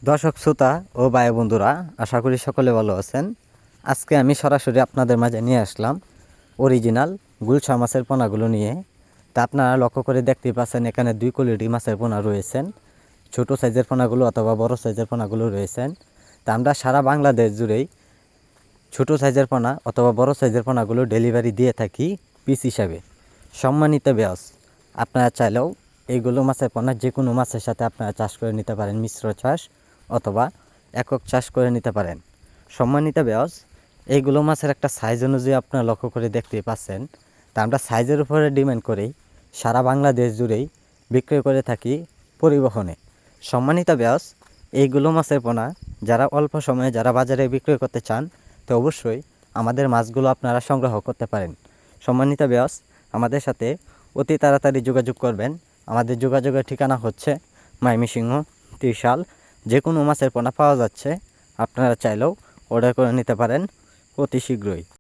দর্শক শ্রোতা ও ভাই বন্ধুরা, আশা করি সকলে ভালো আছেন। আজকে আমি সরাসরি আপনাদের মাঝে নিয়ে আসলাম অরিজিনাল গুলশা মাছের পোনাগুলো নিয়ে। তা আপনারা লক্ষ্য করে দেখতেই পাচ্ছেন, এখানে দুই কোয়ালিটি মাছের পোনা রয়েছেন। ছোট সাইজের পোনাগুলো অথবা বড় সাইজের পোনাগুলো রয়েছেন। তা আমরা সারা বাংলাদেশ জুড়েই ছোট সাইজের পোনা অথবা বড় সাইজের পোনাগুলো ডেলিভারি দিয়ে থাকি পিস হিসাবে। সম্মানিত ব্যাস, আপনারা চাইলেও এইগুলো মাছের পোনা যে কোনো মাছের সাথে আপনারা চাষ করে নিতে পারেন, মিশ্র চাষ অথবা একক চাষ করে নিতে পারেন। সম্মানিত ব্যাস, এইগুলো মাছের একটা সাইজ অনুযায়ী আপনারা লক্ষ্য করে দেখতেই পাচ্ছেন। তা আমরা সাইজের উপরে ডিমান্ড করেই সারা বাংলাদেশ জুড়েই বিক্রয় করে থাকি পরিবহনে। সম্মানিত ব্যাস, এইগুলো মাছের পোনা যারা অল্প সময়ে যারা বাজারে বিক্রয় করতে চান, তো অবশ্যই আমাদের মাছগুলো আপনারা সংগ্রহ করতে পারেন। সম্মানিত ব্যাস, আমাদের সাথে অতি তাড়াতাড়ি যোগাযোগ করবেন। আমাদের যোগাযোগের ঠিকানা হচ্ছে ময়মনসিংহ, ত্রিশাল। যে কোনো মাছের পোনা পাওয়া যাচ্ছে, আপনারা চাইলেও অর্ডার করে নিতে পারেন অতি শীঘ্রই।